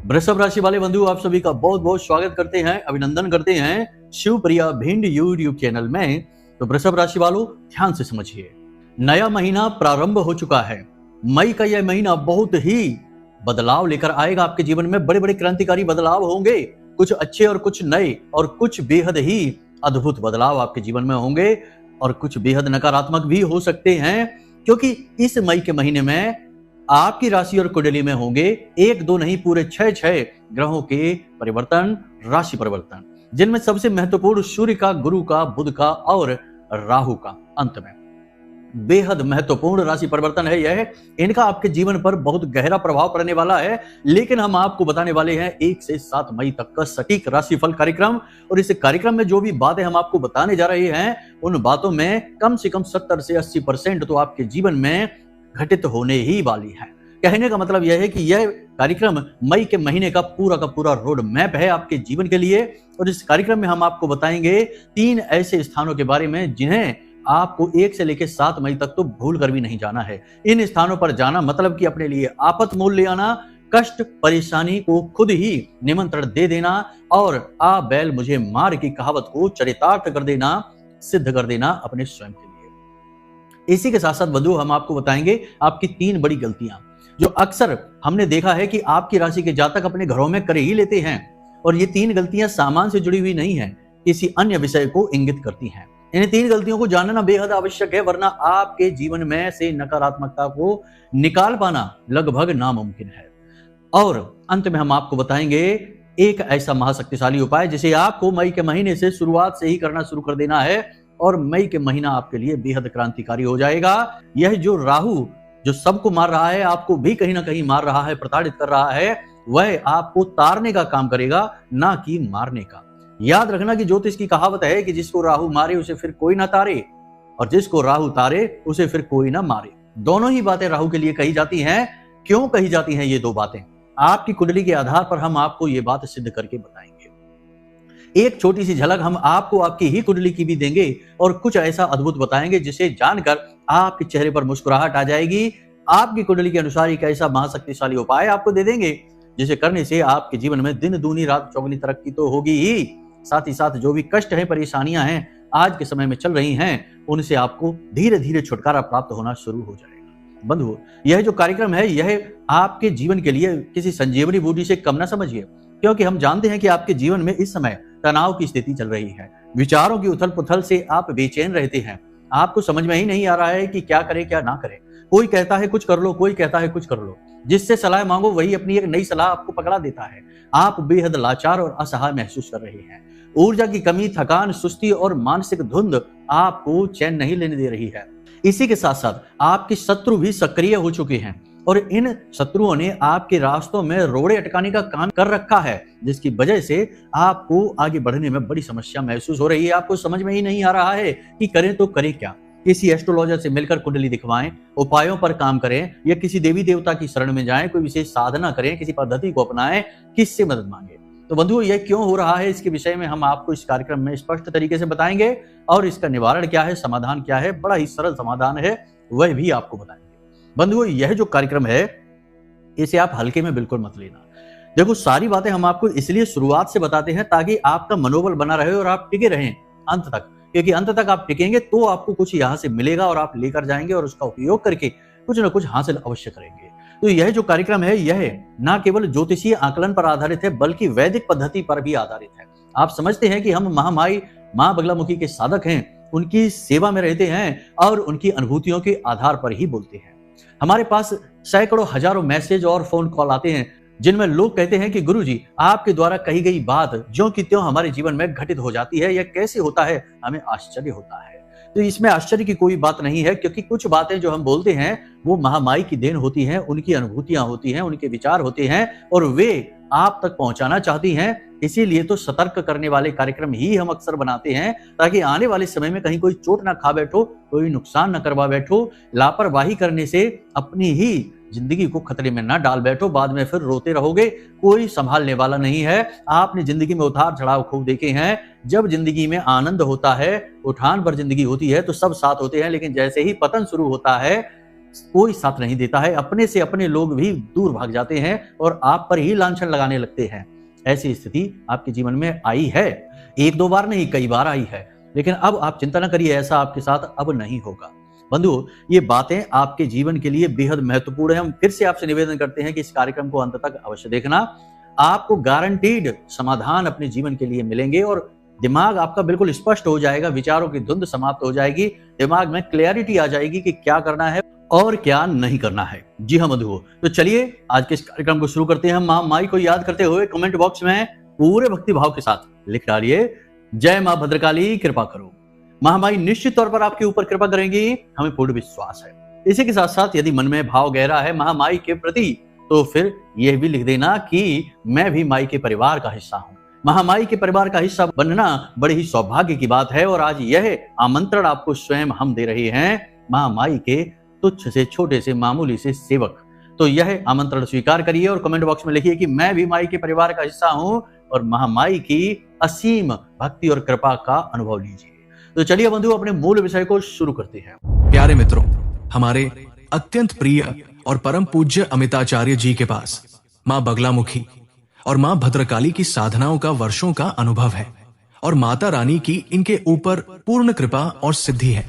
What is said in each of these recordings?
वृषभ राशि वाले बंधु आप सभी का बहुत बहुत स्वागत करते हैं, अभिनंदन करते हैं शिवप्रिया भिंड यूट्यूब चैनल में। तो वृषभ राशि वालों ध्यान से समझिए, नया महीना प्रारंभ हो चुका है। मई का यह महीना बहुत ही बदलाव लेकर आएगा आपके जीवन में। बड़े बड़े क्रांतिकारी बदलाव होंगे, कुछ अच्छे और कुछ नए, और कुछ बेहद ही अद्भुत बदलाव आपके जीवन में होंगे, और कुछ बेहद नकारात्मक भी हो सकते हैं, क्योंकि इस मई के महीने में आपकी राशि और कुंडली में होंगे एक दो नहीं पूरे छह ग्रहों के परिवर्तन, राशि परिवर्तन, जिनमें सबसे महत्वपूर्ण सूर्य का, गुरु का, बुध का और राहु का अंत में बेहद महत्वपूर्ण राशि परिवर्तन है यह। इनका आपके जीवन पर बहुत गहरा प्रभाव पड़ने वाला है, लेकिन हम आपको बताने वाले हैं 1 से 7 मई तक का सटीक राशिफल कार्यक्रम। और इस कार्यक्रम में जो भी बातें हम आपको बताने जा रहे हैं, उन बातों में कम से कम 70 से 80% तो आपके जीवन में घटित होने ही वाली है। कहने का मतलब यह है कि यह कार्यक्रम मई के महीने का पूरा रोड मैप है आपके जीवन के लिए। और इस कार्यक्रम में हम आपको बताएंगे 3 ऐसे स्थानों के बारे में जिन्हें आपको 1 से लेकर 7 मई तक तो भूल कर भी नहीं जाना है। इन स्थानों पर जाना मतलब कि अपने लिए आफत मोल ले आना, कष्ट परेशानी को खुद ही निमंत्रण दे देना, और आ बैल मुझे मार की कहावत को चरितार्थ कर देना, सिद्ध कर देना अपने स्वयं के लिए। इसी के साथ साथ बंधु हम आपको बताएंगे आपकी 3 बड़ी गलतियां जो अक्सर हमने देखा है कि आपकी राशि के जातक अपने घरों में कर ही लेते हैं। और ये 3 गलतियां सामान से जुड़ी हुई नहीं है, किसी अन्य विषय को इंगित करती हैं। इन 3 गलतियों को जानना बेहद आवश्यक है, वरना आपके जीवन में से नकारात्मकता को निकाल पाना लगभग नामुमकिन है। और अंत में हम आपको बताएंगे एक ऐसा महाशक्तिशाली उपाय जिसे आपको मई के महीने से शुरुआत से ही करना शुरू कर देना है, और मई के महीना आपके लिए बेहद क्रांतिकारी हो जाएगा। यह जो राहु जो सबको मार रहा है, आपको भी कहीं ना कहीं मार रहा है, प्रताड़ित कर रहा है, वह आपको तारने का काम करेगा, ना कि मारने का। याद रखना कि ज्योतिष की कहावत है कि जिसको राहु मारे उसे फिर कोई ना तारे, और जिसको राहु तारे उसे फिर कोई ना मारे। दोनों ही बातें राहु के लिए कही जाती हैं। क्यों कही जाती हैं ये 2 बातें, आपकी कुंडली के आधार पर हम आपको ये बात सिद्ध करके बताएंगे। एक छोटी सी झलक हम आपको आपकी ही कुंडली की भी देंगे, और कुछ ऐसा अद्भुत बताएंगे जिसे जानकर आपके चेहरे पर मुस्कुराहट आ जाएगी। आपकी कुंडली के अनुसार एक ऐसा महाशक्तिशाली उपाय आपको दे देंगे जिसे करने से आपके जीवन में दिन दूनी रात चौगुनी तरक्की तो होगी ही, साथ ही साथ जो भी कष्ट है, परेशानियां हैं आज के समय में चल रही हैं, उनसे आपको धीरे धीरे छुटकारा प्राप्त होना शुरू हो जाएगा। बंधु, यह जो कार्यक्रम है यह आपके जीवन के लिए किसी संजीवनी बूटी से कम ना समझिए, क्योंकि हम जानते हैं कि आपके जीवन में इस समय तनाव की स्थिति चल रही है। विचारों की उथल पुथल से आप बेचैन रहते हैं, आपको समझ में ही नहीं आ रहा है कि क्या करें क्या ना करें। कोई कहता है कुछ कर लो, कोई कहता है कुछ कर लो, जिससे सलाह मांगो वही अपनी एक नई सलाह आपको पकड़ा देता है। आप बेहद लाचार और असहाय महसूस कर रहे हैं। ऊर्जा की कमी, थकान, सुस्ती और मानसिक धुंध आपको चैन नहीं लेने दे रही है। इसी के साथ साथ आपके शत्रु भी सक्रिय हो चुके हैं, और इन शत्रुओं ने आपके रास्तों में रोड़े अटकाने का काम कर रखा है, जिसकी वजह से आपको आगे बढ़ने में बड़ी समस्या महसूस हो रही है। आपको समझ में ही नहीं आ रहा है कि करें तो करें क्या। किसी एस्ट्रोलॉजर से मिलकर कुंडली दिखवाएं, उपायों पर काम करें, या किसी देवी देवता की शरण में जाएं, कोई विशेष साधना करें, किसी पद्धति को अपनाएं, किससे मदद मांगे। तो बंधुओं, यह क्यों हो रहा है, इसके विषय में हम आपको इस कार्यक्रम में स्पष्ट तरीके से बताएंगे, और इसका निवारण क्या है, समाधान क्या है, बड़ा ही सरल समाधान है, वह भी आपको बताएंगे। बंधुओं, यह जो कार्यक्रम है इसे आप हल्के में बिल्कुल मत लेना। देखो, सारी बातें हम आपको इसलिए शुरुआत से बताते हैं ताकि आपका मनोबल बना रहे और आप टिके रहें अंत तक, क्योंकि अंत तक आप टिकेंगे तो आपको कुछ यहाँ से मिलेगा और आप लेकर जाएंगे, और उसका उपयोग करके कुछ न कुछ हासिल अवश्य करेंगे। तो यह जो कार्यक्रम है यह न केवल ज्योतिषीय आकलन पर आधारित है, बल्कि वैदिक पद्धति पर भी आधारित है। आप समझते हैं कि हम महामाई मां बगलामुखी के साधक हैं, उनकी सेवा में रहते हैं, और उनकी अनुभूतियों के आधार पर ही बोलते हैं। हमारे पास सैकड़ों हजारों मैसेज और फोन कॉल आते हैं, जिनमें लोग कहते हैं कि गुरुजी, आपके द्वारा कही गई बात ज्यों की त्यों हमारे जीवन में घटित हो जाती है, यह कैसे होता है, हमें आश्चर्य होता है। तो इसमें आश्चर्य की कोई बात नहीं है, क्योंकि कुछ बातें जो हम बोलते हैं वो महामाई की देन होती हैं, उनकी अनुभूतियां होती हैं, उनके विचार होते हैं, और वे आप तक पहुंचाना चाहती हैं। इसीलिए तो सतर्क करने वाले कार्यक्रम ही हम अक्सर बनाते हैं, ताकि आने वाले समय में कहीं कोई चोट ना खा बैठो, कोई नुकसान ना करवा बैठो, लापरवाही करने से अपनी ही जिंदगी को खतरे में ना डाल बैठो, बाद में फिर रोते रहोगे, कोई संभालने वाला नहीं है। आपने जिंदगी में उतार चढ़ाव खूब देखे हैं। जब जिंदगी में आनंद होता है, उठान पर जिंदगी होती है तो सब साथ होते हैं, लेकिन जैसे ही पतन शुरू होता है कोई साथ नहीं देता है, अपने से अपने लोग भी दूर भाग जाते हैं और आप पर ही लांछन लगाने लगते हैं। ऐसी स्थिति आपके जीवन में आई है, एक दो बार नहीं, कई बार आई है, लेकिन अब आप चिंता न करिए, ऐसा आपके साथ अब नहीं होगा। बंधु, ये बातें आपके जीवन के लिए बेहद महत्वपूर्ण है। हम फिर से आपसे निवेदन करते हैं कि इस कार्यक्रम को अंत तक अवश्य देखना। आपको गारंटीड समाधान अपने जीवन के लिए मिलेंगे और दिमाग आपका बिल्कुल स्पष्ट हो जाएगा, विचारों की धुंध समाप्त हो जाएगी, दिमाग में क्लैरिटी आ जाएगी कि क्या करना है और क्या नहीं करना है। जी हाँ बंधुओं, तो चलिए आज के इस कार्यक्रम को शुरू करते हैं। माँ माई को याद करते हुए कमेंट बॉक्स में पूरे भक्ति भाव के साथ लिख डालिए, जय माँ भद्रकाली कृपा करो। महामाई निश्चित तौर पर आपके ऊपर कृपा करेंगी, हमें पूर्ण विश्वास है। इसी के साथ साथ यदि मन में भाव गहरा है महामाई के प्रति, तो फिर यह भी लिख देना कि मैं भी माई के परिवार का हिस्सा हूँ। महामाई के परिवार का हिस्सा बनना बड़ी ही सौभाग्य की बात है और आज यह आमंत्रण आपको स्वयं हम दे रहे हैं, महामाई के तुच्छ से छोटे से मामूली से सेवक। तो यह आमंत्रण स्वीकार करिए और कमेंट बॉक्स में लिखिए कि मैं भी माई के परिवार का हिस्सा हूं और महामाई की असीम भक्ति और कृपा का अनुभव लीजिए। तो चलिए बंधु, अपने मूल विषय को शुरू करते हैं। प्यारे मित्रों, हमारे अत्यंत प्रिय और परम पूज्य अमिताचार्य जी के पास माँ बगलामुखी और माँ भद्रकाली की साधनाओं का वर्षों का अनुभव है और माता रानी की इनके ऊपर पूर्ण कृपा और सिद्धि है।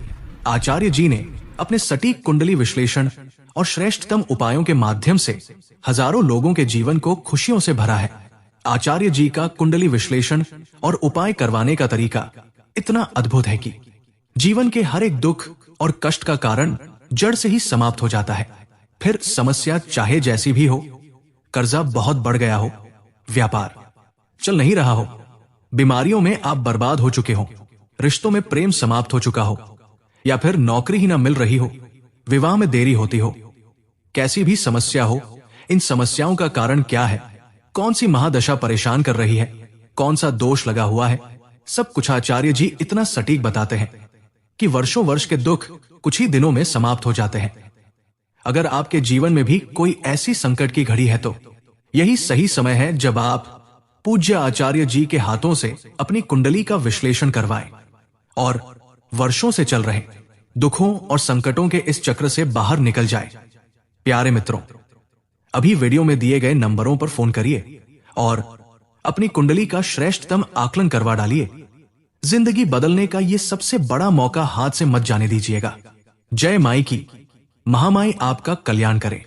आचार्य जी ने अपने सटीक कुंडली विश्लेषण और श्रेष्ठतम उपायों के माध्यम से हजारों लोगों के जीवन को खुशियों से भरा है। आचार्य जी का कुंडली विश्लेषण और उपाय करवाने का तरीका इतना अद्भुत है कि जीवन के हर एक दुख और कष्ट का कारण जड़ से ही समाप्त हो जाता है। फिर समस्या चाहे जैसी भी हो, कर्जा बहुत बढ़ गया हो, व्यापार चल नहीं रहा हो, बीमारियों में आप बर्बाद हो चुके हो, रिश्तों में प्रेम समाप्त हो चुका हो, या फिर नौकरी ही ना मिल रही हो, विवाह में देरी होती हो, कैसी भी समस्या हो, इन समस्याओं का कारण क्या है, कौन सी महादशा परेशान कर रही है, कौन सा दोष लगा हुआ है, सब कुछ आचार्य जी इतना सटीक बताते हैं कि वर्षों वर्ष के दुख कुछ ही दिनों में समाप्त हो जाते हैं। अगर आपके जीवन में भी कोई ऐसी संकट की घड़ी है तो यही सही समय है जब आप पूज्य आचार्य जी के हाथों से अपनी कुंडली का विश्लेषण करवाएं और वर्षों से चल रहे दुखों और संकटों के इस चक्र से बाहर निकल जाए। प्यारे मित्रों, अभी वीडियो में दिए गए नंबरों पर फोन करिए और अपनी कुंडली का श्रेष्ठतम आकलन करवा डालिए। जिंदगी बदलने का ये सबसे बड़ा मौका हाथ से मत जाने दीजिएगा। जय माई की, महामाई आपका कल्याण करे।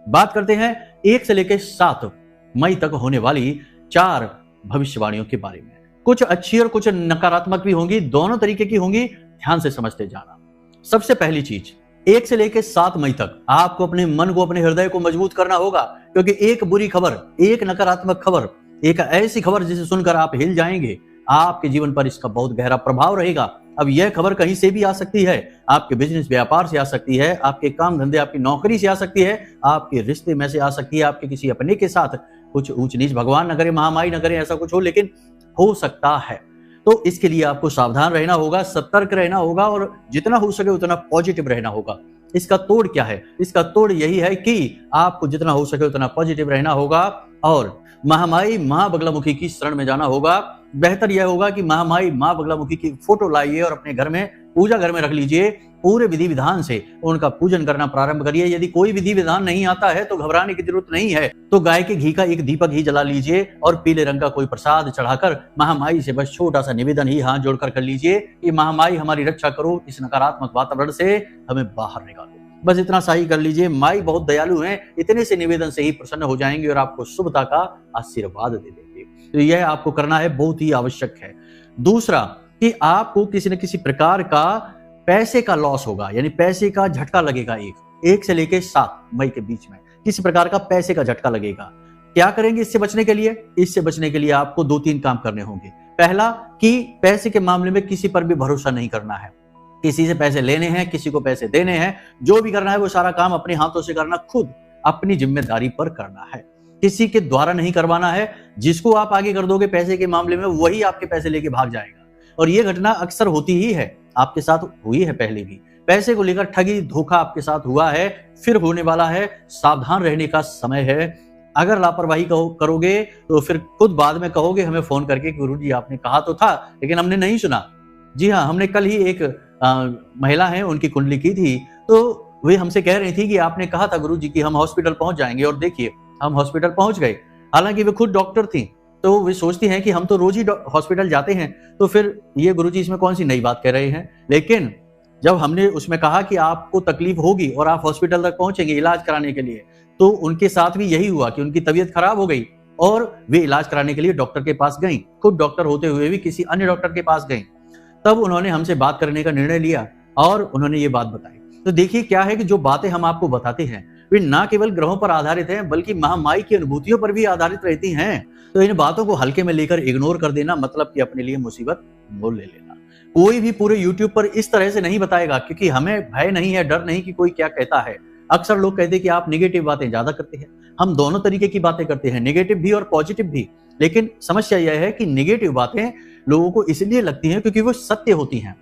बात करते हैं 1 से लेकर 7 मई तक होने वाली 4 भविष्यवाणियों के बारे में। कुछ अच्छी और कुछ नकारात्मक भी होंगी, दोनों तरीके की होंगी, ध्यान से समझते जाना। सबसे पहली चीज, 1 से लेकर 7 मई तक आपको अपने मन को, अपने हृदय को मजबूत करना होगा, क्योंकि एक बुरी खबर, एक नकारात्मक खबर, एक ऐसी खबर जिसे सुनकर आप हिल जाएंगे, आपके जीवन पर इसका बहुत गहरा प्रभाव रहेगा। अब यह खबर कहीं से भी आ सकती है, आपके बिजनेस व्यापार से आ सकती है, आपके काम धंधे, आपकी नौकरी से आ सकती है, आपके रिश्ते में से आ सकती है, आपके किसी अपने के साथ कुछ ऊंच नीच, भगवान न करे, महामाई न करे ऐसा कुछ हो, लेकिन हो सकता है। तो इसके लिए आपको सावधान रहना होगा, सतर्क रहना होगा और जितना हो सके उतना पॉजिटिव रहना होगा। इसका तोड़ क्या है? इसका तोड़ यही है कि आपको जितना हो सके उतना पॉजिटिव रहना होगा और महामाई माँ बगलामुखी की शरण में जाना होगा। बेहतर यह होगा कि महामाई माँ बगलामुखी की फोटो लाइए और अपने घर में, पूजा घर में रख लीजिए। पूरे विधि विधान से उनका पूजन करना प्रारंभ करिए। यदि कोई विधि विधान नहीं आता है तो घबराने की जरूरत नहीं है, तो गाय के घी का एक दीपक ही जला लीजिए और पीले रंग का कोई प्रसाद चढ़ाकर महामाई से बस छोटा सा निवेदन ही हाथ जोड़कर कर लीजिए कि महामाई हमारी रक्षा करो, इस नकारात्मक वातावरण से हमें बाहर निकालो। बस इतना सा ही कर लीजिए। माई बहुत दयालु हैं, इतने से निवेदन से ही प्रसन्न हो जाएंगे और आपको शुभता का आशीर्वाद दे देंगे। तो यह आपको करना है, बहुत ही आवश्यक है। दूसरा कि आपको किसी न किसी प्रकार का पैसे का लॉस होगा, यानी पैसे का झटका लगेगा। 1 से लेकर 7 मई के बीच में किसी प्रकार का पैसे का झटका लगेगा। क्या करेंगे इससे बचने के लिए? इससे बचने के लिए आपको 2-3 काम करने होंगे। पहला कि पैसे के मामले में किसी पर भी भरोसा नहीं करना है। किसी से पैसे लेने हैं, किसी को पैसे देने हैं, जो भी करना है वो सारा काम अपने हाथों से करना, खुद अपनी जिम्मेदारी पर करना है, किसी के द्वारा नहीं करवाना है। जिसको आप आगे कर दोगे पैसे के मामले में, वही आपके पैसे लेके भाग जाएगा। और ये घटना अक्सर होती ही है, आपके साथ हुई है पहले भी। पैसे को लेकर ठगी धोखा आपके साथ हुआ है, फिर होने वाला है। सावधान रहने का समय है। अगर लापरवाही करोगे तो फिर खुद बाद में कहोगे हमें फोन करके, गुरुजी आपने कहा तो था लेकिन हमने नहीं सुना। जी हाँ, हमने कल ही एक महिला है उनकी कुंडली की थी, तो वे हमसे कह रही थी कि आपने कहा था गुरुजी कि हम हॉस्पिटल पहुंच जाएंगे, और देखिए हम हॉस्पिटल पहुंच गए। हालांकि वे खुद डॉक्टर थी, तो वे सोचती हैं कि हम तो रोज ही हॉस्पिटल जाते हैं, तो फिर ये गुरुजी इसमें कौन सी नई बात कह रहे हैं। लेकिन जब हमने उसमें कहा कि आपको तकलीफ होगी और आप हॉस्पिटल तक पहुंचेंगे इलाज कराने के लिए, तो उनके साथ भी यही हुआ कि उनकी तबीयत खराब हो गई और वे इलाज कराने के लिए डॉक्टर के पास गईं। खुद डॉक्टर होते हुए भी किसी अन्य डॉक्टर के पास गईं। तब उन्होंने हमसे बात करने का निर्णय लिया और उन्होंने ये बात बताई। तो देखिए क्या है कि जो बातें हम आपको बताते हैं वे ना केवल ग्रहों पर आधारित हैं, बल्कि महामाई की अनुभूतियों पर भी आधारित रहती हैं। तो इन बातों को हल्के में लेकर इग्नोर कर देना मतलब कि अपने लिए मुसीबत मोल ले लेना। कोई भी पूरे YouTube पर इस तरह से नहीं बताएगा, क्योंकि हमें भय नहीं है, डर नहीं कि कोई क्या कहता है। अक्सर लोग कहते हैं कि आप नेगेटिव बातें ज्यादा करते हैं। हम दोनों तरीके की बातें करते हैं, नेगेटिव भी और पॉजिटिव भी। लेकिन समस्या यह है कि नेगेटिव बातें लोगों को इसलिए लगती हैं क्योंकि वो सत्य होती हैं,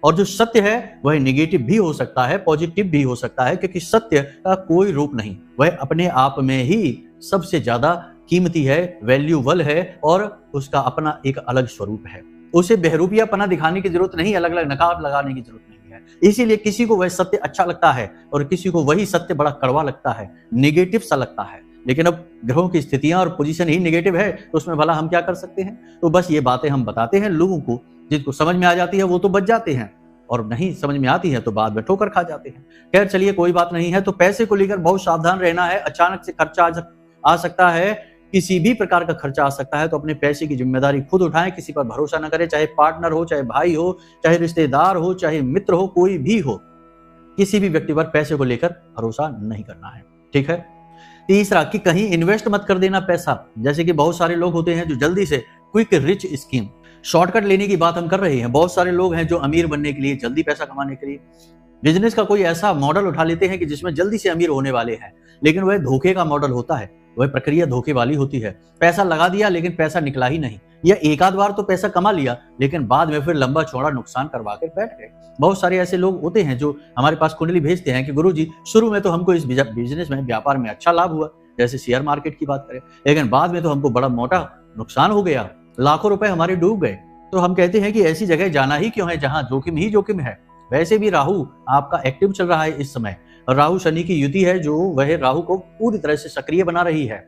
और जो सत्य है वह नेगेटिव भी हो सकता है, पॉजिटिव भी हो सकता है, क्योंकि सत्य का कोई रूप नहीं, वह अपने आप में ही सबसे ज्यादा कीमती है, वैल्यूबल है, और उसका अपना एक अलग स्वरूप है। उसे बहरूपियापना दिखाने की जरूरत नहीं, अलग अलग नकाब लगाने की जरूरत नहीं है। इसीलिए किसी को वह सत्य अच्छा लगता है और किसी को वही सत्य बड़ा कड़वा लगता है, नेगेटिव सा लगता है। लेकिन अब ग्रहों की स्थितियां और पोजीशन ही नेगेटिव है, तो उसमें भला हम क्या कर सकते हैं। तो बस ये बातें हम बताते हैं लोगों को, जिनको समझ में आ जाती है वो तो बच जाते हैं, और नहीं समझ में आती है तो बाद में ठोकर खा जाते हैं। खैर चलिए कोई बात नहीं है। तो पैसे को लेकर बहुत सावधान रहना है। अचानक से खर्चा आ सकता है, किसी भी प्रकार का खर्चा आ सकता है, तो अपने पैसे की जिम्मेदारी खुद उठाएं। किसी पर भरोसा न करें, चाहे पार्टनर हो, चाहे भाई हो, चाहे रिश्तेदार हो, चाहे मित्र हो, कोई भी हो। किसी भी व्यक्ति पर पैसे को लेकर भरोसा नहीं करना है, ठीक है। तीसरा कि कहीं इन्वेस्ट मत कर देना पैसा। जैसे कि बहुत सारे लोग होते हैं जो जल्दी से क्विक रिच स्कीम, शॉर्टकट लेने की बात हम कर रहे हैं। बहुत सारे लोग हैं जो अमीर बनने के लिए, जल्दी पैसा कमाने के लिए बिजनेस का कोई ऐसा मॉडल उठा लेते हैं कि जिसमें जल्दी से अमीर होने वाले हैं, लेकिन वह धोखे का मॉडल होता है, वह प्रक्रिया धोखे वाली होती है। पैसा लगा दिया लेकिन पैसा निकला ही नहीं, या एक आध बार तो पैसा कमा लिया लेकिन बाद में फिर लंबा चौड़ा नुकसान करवा कर बैठ गए। बहुत सारे ऐसे लोग होते हैं जो हमारे पास कुंडली भेजते हैं कि गुरुजी शुरू में तो हमको इस बिजनेस में, व्यापार में अच्छा लाभ हुआ, जैसे शेयर मार्केट की बात करें, लेकिन बाद में तो हमको बड़ा मोटा नुकसान हो गया, लाखों रुपए हमारे डूब गए। तो हम कहते हैं कि ऐसी जगह जाना ही क्यों है जहां जोखिम ही जोखिम है। वैसे भी राहु आपका एक्टिव चल रहा है इस समय, और राहु शनि की युति है जो वह राहु को पूरी तरह से सक्रिय बना रही है,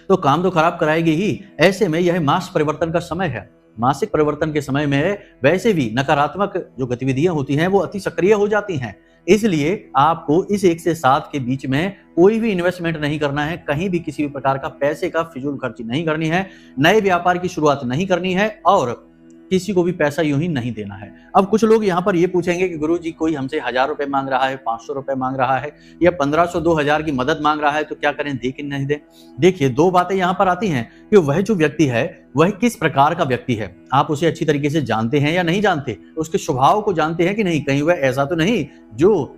तो काम तो खराब कराएगी ही। ऐसे में यह मास परिवर्तन का समय है। मासिक परिवर्तन के समय में वैसे भी नकारात्मक जो गतिविधियां होती हैं वो अति सक्रिय हो जाती हैं। इसलिए आपको इस 1 से 7 के बीच में कोई भी इन्वेस्टमेंट नहीं करना है, कहीं भी किसी भी प्रकार का पैसे का फिजूल खर्ची नहीं करनी है, नए व्यापार की शुरुआत नहीं करनी है, और किसी को भी पैसा यूं ही नहीं देना है। अब कुछ लोग यहाँ पर ये पूछेंगे कि गुरुजी कोई हमसे 1000 रुपए मांग रहा है, 500 रुपए मांग रहा है, या 1500 2000 की मदद मांग रहा है, तो क्या करें, दे कि नहीं दे। देखिए दो बातें यहाँ पर आती हैं कि वह जो व्यक्ति है वह किस प्रकार का व्यक्ति है, आप उसे अच्छी तरीके से जानते हैं या नहीं जानते, उसके स्वभाव को जानते हैं कि नहीं, कहीं वह ऐसा तो नहीं जो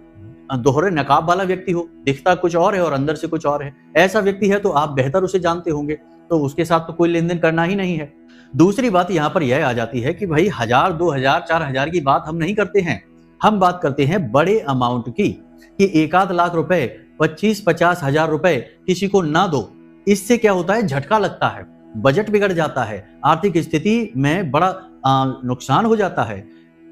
दोहरे नकाब वाला व्यक्ति हो, दिखता कुछ और है और अंदर से कुछ और है। ऐसा व्यक्ति है तो आप बेहतर उसे जानते होंगे, तो उसके साथ तो कोई लेन देन करना ही नहीं है। दूसरी बात यहाँ पर यह आ जाती है कि भाई 1000 2000 4000 की बात हम नहीं करते हैं, हम बात करते हैं बड़े अमाउंट की, कि 1-8 लाख रुपए, 25-50 हजार रुपए किसी को ना दो। इससे क्या होता है, झटका लगता है, बजट बिगड़ जाता है, आर्थिक स्थिति में बड़ा नुकसान हो जाता है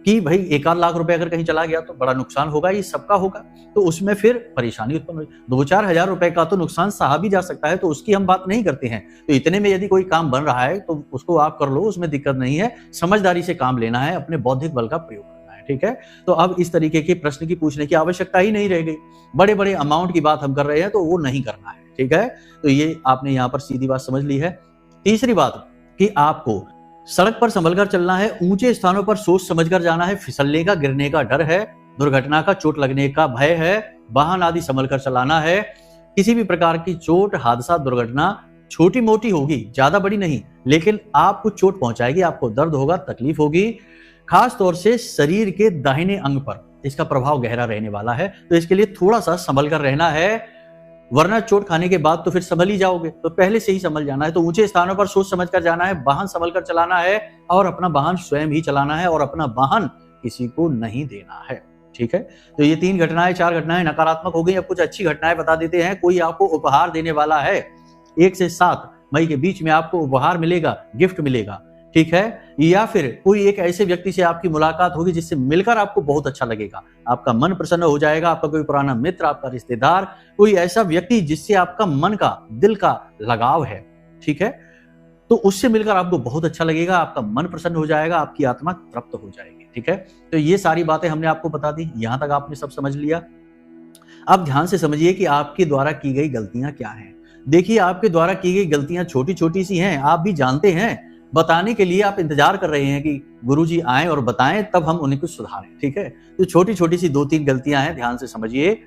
कि भाई 1-8 लाख रुपए अगर कहीं चला गया तो बड़ा नुकसान होगा, ये सबका होगा, तो उसमें फिर परेशानी उत्पन्न होगी। 2-4 हजार रुपए का तो नुकसान सहा भी जा सकता है, तो उसकी हम बात नहीं करते हैं। तो इतने में यदि कोई काम बन रहा है तो उसको आप कर लो, उसमें दिक्कत नहीं है। समझदारी से काम लेना है, अपने बौद्धिक बल का प्रयोग करना है, ठीक है। तो अब इस तरीके के प्रश्न की पूछने की आवश्यकता ही नहीं रह गई। बड़े बड़े अमाउंट की बात हम कर रहे हैं तो वो नहीं करना है, ठीक है। तो ये आपने यहाँ पर सीधी बात समझ ली है। तीसरी बात कि आपको सड़क पर संभलकर चलना है, ऊंचे स्थानों पर सोच समझकर जाना है, फिसलने का, गिरने का डर है, दुर्घटना का, चोट लगने का भय है, वाहन आदि संभलकर चलाना है। किसी भी प्रकार की चोट, हादसा, दुर्घटना छोटी मोटी होगी, ज्यादा बड़ी नहीं, लेकिन आपको चोट पहुंचाएगी, आपको दर्द होगा, तकलीफ होगी, खास तौर से शरीर के दाहिने अंग पर इसका प्रभाव गहरा रहने वाला है। तो इसके लिए थोड़ा सा संभल कर रहना है, वरना चोट खाने के बाद तो फिर संभल ही जाओगे, तो पहले से ही संभल जाना है। तो ऊंचे स्थानों पर सोच समझ कर जाना है, वाहन संभल कर चलाना है, और अपना वाहन स्वयं ही चलाना है, और अपना वाहन किसी को नहीं देना है, ठीक है। तो ये 3 घटनाएं 4 घटनाएं नकारात्मक हो गई। अब कुछ अच्छी घटनाएं बता देते हैं। कोई आपको उपहार देने वाला है, 1 से 7 मई के बीच में आपको उपहार मिलेगा, गिफ्ट मिलेगा। ठीक है, या फिर कोई एक ऐसे व्यक्ति से आपकी मुलाकात होगी जिससे मिलकर आपको बहुत अच्छा लगेगा, आपका मन प्रसन्न हो जाएगा, आपका कोई पुराना मित्र, आपका रिश्तेदार, कोई ऐसा व्यक्ति जिससे आपका मन का, दिल का लगाव है, ठीक है, तो उससे मिलकर आपको बहुत अच्छा लगेगा, आपका मन प्रसन्न हो जाएगा, आपकी आत्मा तृप्त हो जाएगी, ठीक है। तो ये सारी बातें हमने आपको बता दी, यहां तक आपने सब समझ लिया। अब ध्यान से समझिए कि आपके द्वारा की गई गलतियां क्या हैं। देखिए, आपके द्वारा की गई गलतियां छोटी छोटी सी हैं, आप भी जानते हैं, बताने के लिए आप इंतजार कर रहे हैं कि गुरुजी आएं और बताएं तब हम उन्हें कुछ सुधारें, ठीक है। तो छोटी छोटी सी 2-3 गलतियां हैं, ध्यान से समझिए।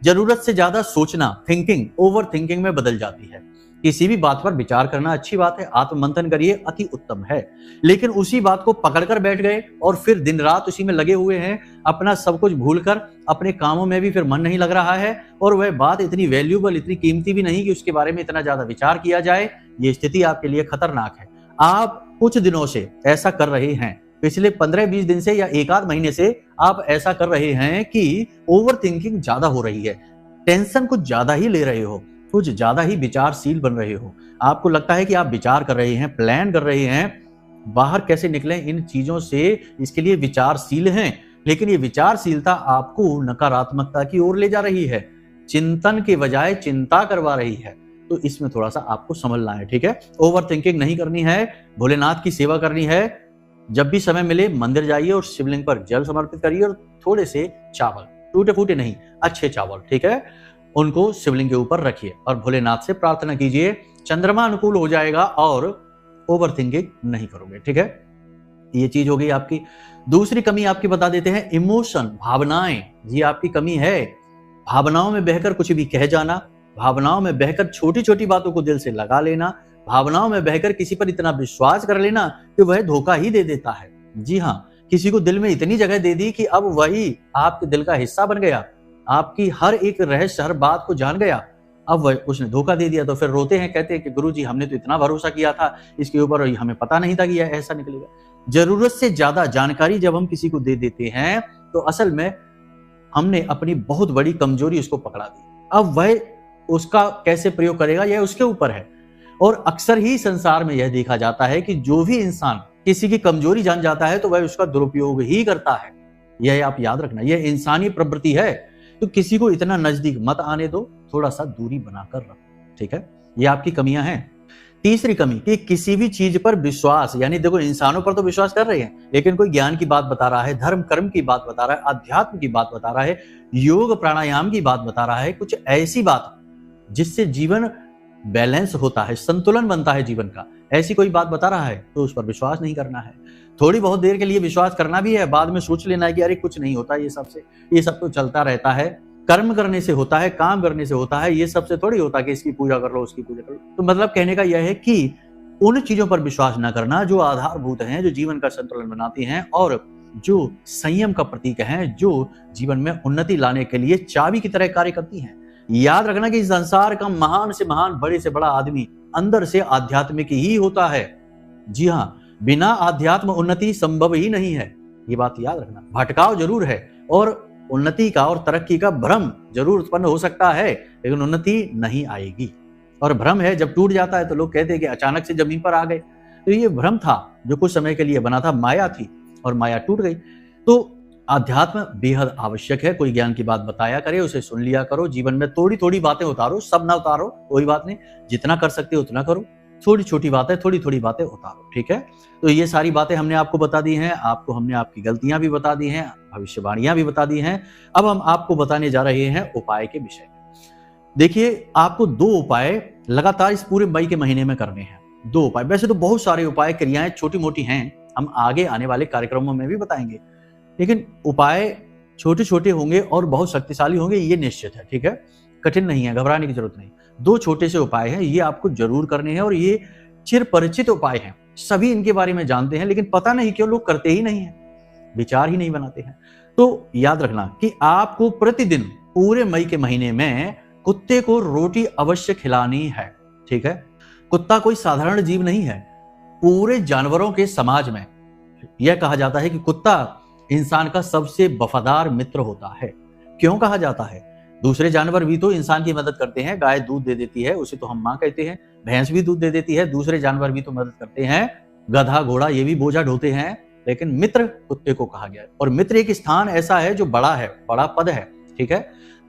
जरूरत से ज्यादा सोचना, थिंकिंग ओवर थिंकिंग में बदल जाती है। किसी भी बात पर विचार करना अच्छी बात है, आत्ममंथन करिए, अति उत्तम है, लेकिन उसी बात को पकड़कर बैठ गए और फिर दिन रात उसी में लगे हुए हैं, अपना सब कुछ भूलकर अपने कामों में भी फिर मन नहीं लग रहा है, और वह बात इतनी वैल्यूबल, इतनी कीमती भी नहीं कि उसके बारे में इतना ज्यादा विचार किया जाए। ये स्थिति आपके लिए खतरनाक है। आप कुछ दिनों से ऐसा कर रहे हैं, पिछले 15-20 दिन से या 1-8 महीने से आप ऐसा कर रहे हैं कि ओवर थिंकिंग ज्यादा हो रही है, टेंशन कुछ ज्यादा ही ले रहे हो, कुछ ज्यादा ही विचारशील बन रहे हो। आपको लगता है कि आप विचार कर रहे हैं, प्लान कर रहे हैं, बाहर कैसे निकलें इन चीजों से, इसके लिए विचारशील हैं, लेकिन ये विचारशीलता आपको नकारात्मकता की ओर ले जा रही है, चिंतन के बजाय चिंता करवा रही है। तो इसमें थोड़ा सा आपको समझना है, ठीक है। ओवर थिंकिंग नहीं करनी है, भोलेनाथ की सेवा करनी है। जब भी समय मिले मंदिर जाइए और शिवलिंग पर जल समर्पित करिए, और थोड़े से चावल, टूटे फूटे नहीं, अच्छे चावल, ठीक है, उनको शिवलिंग के ऊपर रखिए और भोलेनाथ से प्रार्थना कीजिए, चंद्रमा अनुकूल हो जाएगा और ओवर थिंकिंग नहीं करोगे, ठीक है। ये चीज हो गई आपकी। दूसरी कमी आपकी बता देते हैं, इमोशन, भावनाएं। ये आपकी कमी है, भावनाओं में बहकर कुछ भी कह जाना, भावनाओं में बहकर छोटी छोटी बातों को दिल से लगा लेना, भावनाओं में बहकर किसी पर इतना विश्वास कर लेना कि वह धोखा ही दे देता है। जी हाँ, किसी को दिल में इतनी जगह दे दी कि अब वही आपके दिल का हिस्सा बन गया, आपकी हर एक रहस्य, हर बात को जान गया, अब वह उसने धोखा दे दिया। तो फिर रोते हैं, कहते हैं कि गुरुजी हमने तो इतना भरोसा किया था इसके ऊपर, हमें पता नहीं था कि यह ऐसा निकलेगा। जरूरत से ज्यादा जानकारी जब हम किसी को दे देते हैं तो असल में हमने अपनी बहुत बड़ी कमजोरी उसको पकड़ा दी। अब वह उसका कैसे प्रयोग करेगा यह उसके ऊपर है। और अक्सर ही संसार में यह देखा जाता है कि जो भी इंसान किसी की कमजोरी जान जाता है तो वह उसका दुरुपयोग ही करता है। यह आप याद रखना, यह इंसानी प्रवृत्ति है। तो किसी को इतना नजदीक मत आने दो, थोड़ा सा दूरी बनाकर रखो, ठीक है। ये आपकी कमियां हैं। तीसरी कमी कि किसी भी चीज पर विश्वास, यानी देखो इंसानों पर तो विश्वास कर रहे हैं, लेकिन कोई ज्ञान की बात बता रहा है, धर्म कर्म की बात बता रहा है, अध्यात्म की बात बता रहा है, योग प्राणायाम की बात बता रहा है, कुछ ऐसी बात जिससे जीवन बैलेंस होता है, संतुलन बनता है जीवन का, ऐसी कोई बात बता रहा है तो उस पर विश्वास नहीं करना है। थोड़ी बहुत देर के लिए विश्वास करना भी है, बाद में सोच लेना है कि अरे कुछ नहीं होता, ये सब तो चलता रहता है, कर्म करने से होता है, काम करने से होता है, ये सबसे थोड़ी होता कि इसकी पूजा कर लो, उसकी पूजा कर लो। तो मतलब कहने का यह है कि उन चीजों पर विश्वास न करना जो आधारभूत हैं, जो जीवन का संतुलन बनाती हैं और जो संयम का प्रतीक हैं, जो जीवन में उन्नति लाने के लिए चाबी की तरह कार्य करती हैं। याद रखना कि संसार का महान से महान, बड़े से बड़ा आदमी अंदर से आध्यात्मिक ही होता है। जी हाँ, बिना आध्यात्म उन्नति संभव ही नहीं है, ये बात याद रखना। भटकाव जरूर है और उन्नति का और तरक्की का भ्रम जरूर उत्पन्न हो सकता है, लेकिन उन्नति नहीं आएगी। और भ्रम है, जब टूट जाता है तो लोग कहते हैं कि अचानक से जमीन पर आ गए, तो ये भ्रम था जो कुछ समय के लिए बना था, माया थी और माया टूट गई। तो अध्यात्म बेहद आवश्यक है। कोई ज्ञान की बात बताया करे, उसे सुन लिया करो, जीवन में थोड़ी थोड़ी बातें उतारो, सब ना उतारो, कोई बात नहीं, जितना कर सकते हो उतना करो, छोटी छोटी बातें, थोड़ी थोड़ी बातें उतारो, ठीक है। तो ये सारी बातें हमने आपको बता दी हैं, आपको हमने आपकी गलतियां भी बता दी हैं, भविष्यवाणियां भी बता दी हैं। अब हम आपको बताने जा रहे हैं उपाय के विषय में। देखिए, आपको 2 उपाय लगातार इस पूरे मई के महीने में करने हैं। 2 उपाय, वैसे तो बहुत सारे उपाय, क्रियाएं छोटी मोटी हैं, हम आगे आने वाले कार्यक्रमों में भी बताएंगे, लेकिन उपाय छोटे छोटे होंगे और बहुत शक्तिशाली होंगे, ये निश्चित है, ठीक है। कठिन नहीं है, घबराने की जरूरत नहीं। 2 छोटे से उपाय हैं, ये आपको जरूर करने हैं और ये चिर परिचित उपाय हैं, सभी इनके बारे में जानते हैं, लेकिन पता नहीं क्यों लोग करते ही नहीं है, विचार ही नहीं बनाते हैं। तो याद रखना कि आपको प्रतिदिन पूरे मई के महीने में कुत्ते को रोटी अवश्य खिलानी है, ठीक है। कुत्ता कोई साधारण जीव नहीं है। पूरे जानवरों के समाज में यह कहा जाता है कि कुत्ता इंसान का सबसे वफादार मित्र होता है। क्यों कहा जाता है? दूसरे जानवर भी तो इंसान की मदद करते हैं, गाय दूध दे देती है, उसे तो हम माँ कहते हैं, भैंस भी दूध दे देती है, दूसरे जानवर भी तो मदद करते हैं, गधा घोड़ा ये भी बोझा ढोते हैं, लेकिन मित्र कुत्ते को कहा गया है। और मित्र एक स्थान ऐसा है जो बड़ा है, बड़ा पद है, ठीक है।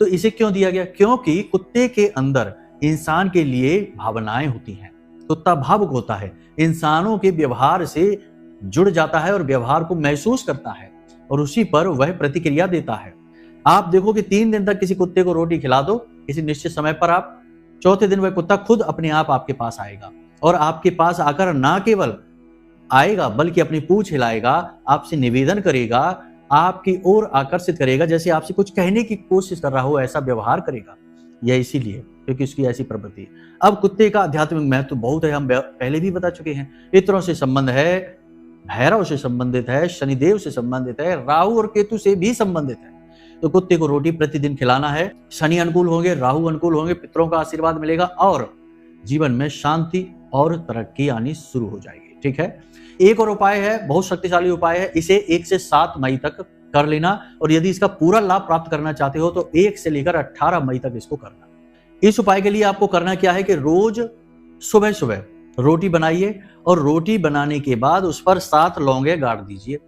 तो इसे क्यों दिया गया? क्योंकि कुत्ते के अंदर इंसान के लिए भावनाएं होती हैं। कुत्ता भावुक होता है, इंसानों के व्यवहार से जुड़ जाता है और व्यवहार को महसूस करता है और उसी पर वह प्रतिक्रिया देता है। आप देखो कि 3 दिन तक किसी कुत्ते को रोटी खिला दो, किसी निश्चित समय पर आप, चौथे दिन वह कुत्ता खुद अपने आप आपके पास आएगा और आपके पास आकर ना केवल आएगा बल्कि अपनी पूंछ हिलाएगा, आपसे निवेदन करेगा, आपकी ओर आकर्षित करेगा, जैसे आपसे कुछ कहने की कोशिश कर रहा हो, ऐसा व्यवहार करेगा। यह इसीलिए क्योंकि उसकी ऐसी प्रवृत्ति है। अब कुत्ते का आध्यात्मिक महत्व बहुत है, हम पहले भी बता चुके हैं। पितरों से संबंध है, भैरव से संबंधित है, शनिदेव से संबंधित है, राहु और केतु से भी संबंधित है। तो कुत्ते को रोटी प्रतिदिन खिलाना है। शनि अनुकूल होंगे, राहु अनुकूल होंगे, पितरों का आशीर्वाद मिलेगा और जीवन में शांति और तरक्की आनी शुरू हो जाएगी, ठीक है। एक और उपाय है, बहुत शक्तिशाली उपाय है, इसे 1 से 7 मई तक कर लेना और यदि इसका पूरा लाभ प्राप्त करना चाहते हो तो 1 से लेकर 18 मई तक इसको करना। इस उपाय के लिए आपको करना क्या है कि रोज सुबह सुबह रोटी बनाइए और रोटी बनाने के बाद उस पर 7 लौंगे गाड़ दीजिए,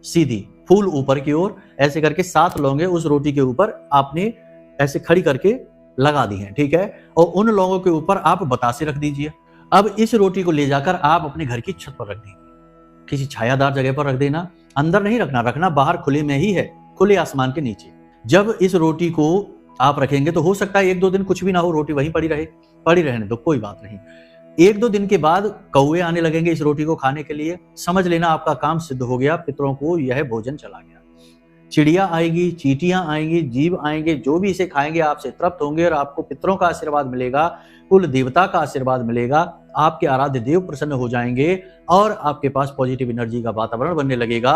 सीधी फूल ऊपर की ओर, ऐसे करके 7 लौंगे उस रोटी के ऊपर आपने ऐसे खड़ी करके लगा दी हैं, ठीक है। और उन लौंगों के ऊपर आप बतासे रख दीजिए। अब इस रोटी को ले जाकर आप अपने घर की छत पर रख दीजिए, किसी छायादार जगह पर रख देना, अंदर नहीं रखना, रखना बाहर खुले में ही है, खुले आसमान के नीचे। जब इस रोटी को आप रखेंगे तो हो सकता है 1-2 दिन कुछ भी ना हो, रोटी वहीं पड़ी रहे, पड़ी रहने दो, कोई बात नहीं। 1-2 दिन के बाद कौवे आने लगेंगे इस रोटी को खाने के लिए, समझ लेना आपका काम सिद्ध हो गया, पितरों को यह भोजन चला गया। चिड़िया आएगी, चींटियां आएंगी, जीव आएंगे, जो भी इसे खाएंगे आपसे तृप्त होंगे और आपको पितरों का आशीर्वाद मिलेगा, कुल देवता का आशीर्वाद मिलेगा, आपके आराध्य देव प्रसन्न हो जाएंगे और आपके पास पॉजिटिव एनर्जी का वातावरण बनने लगेगा।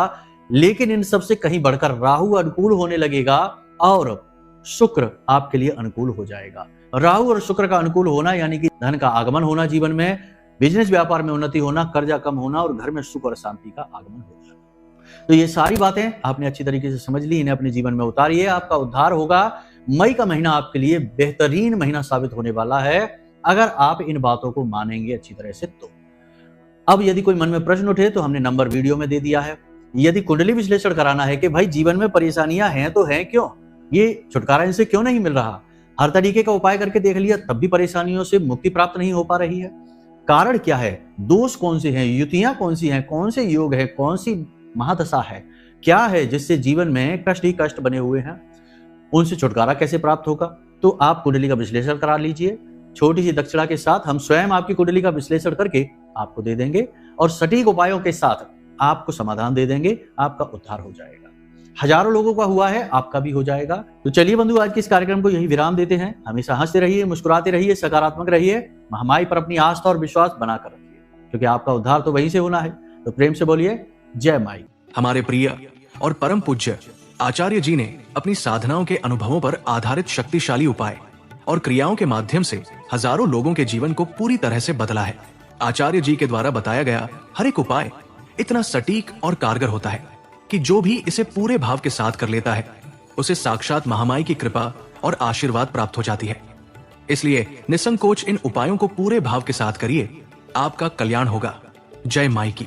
लेकिन इन सबसे कहीं बढ़कर राहु अनुकूल होने लगेगा और शुक्र आपके लिए अनुकूल हो जाएगा। राहु और शुक्र का अनुकूल होना यानी कि धन का आगमन होना, जीवन में बिजनेस व्यापार में उन्नति होना, कर्जा कम होना और घर में सुख और शांति का आगमन हो जाना। तो ये सारी बातें आपने अच्छी तरीके से समझ ली, इन्हें अपने जीवन में उतारिए, आपका उद्धार होगा। मई का महीना आपके लिए बेहतरीन महीना साबित होने वाला है अगर आप इन बातों को मानेंगे अच्छी तरह से तो। अब यदि कोई मन में प्रश्न उठे तो हमने नंबर वीडियो में दे दिया है। यदि कुंडली विश्लेषण कराना है कि भाई जीवन में परेशानियां हैं तो हैं क्यों, ये छुटकारा इनसे क्यों नहीं मिल रहा, हर तरीके का उपाय करके देख लिया तब भी परेशानियों से मुक्ति प्राप्त नहीं हो पा रही है, कारण क्या है, दोष कौन से हैं, युतियां कौन सी हैं, कौन से योग है, कौन सी महादशा है, क्या है जिससे जीवन में कष्ट ही कष्ट बने हुए हैं, उनसे छुटकारा कैसे प्राप्त होगा। तो आप कुंडली का विश्लेषण करा लीजिए, छोटी सी दक्षिणा के साथ हम स्वयं आपकी कुंडली का विश्लेषण करके आपको दे देंगे और सटीक उपायों के साथ आपको समाधान दे देंगे, आपका उद्धार हो जाएगा। हजारों लोगों का हुआ है, आपका भी हो जाएगा। तो चलिए बंधु, आज के इस कार्यक्रम को यही विराम देते हैं। हमेशा हंसते रहिए, मुस्कुराते रहिए, सकारात्मक रहिए, महामाई पर अपनी आस्था और विश्वास बनाकर रखिए, क्योंकि आपका उद्धार तो वहीं से होना है। तो प्रेम से बोलिए जय माई। हमारे प्रिय और परम पूज्य आचार्य जी ने अपनी साधनाओं के अनुभवों पर आधारित शक्तिशाली उपाय और क्रियाओं के माध्यम से हजारों लोगों के जीवन को पूरी तरह से बदला है। आचार्य जी के द्वारा बताया गया हर एक उपाय इतना सटीक और कारगर होता है कि जो भी इसे पूरे भाव के साथ कर लेता है उसे साक्षात महामाई की कृपा और आशीर्वाद प्राप्त हो जाती है। इसलिए निसंकोच इन उपायों को पूरे भाव के साथ करिए, आपका कल्याण होगा। जय माई की।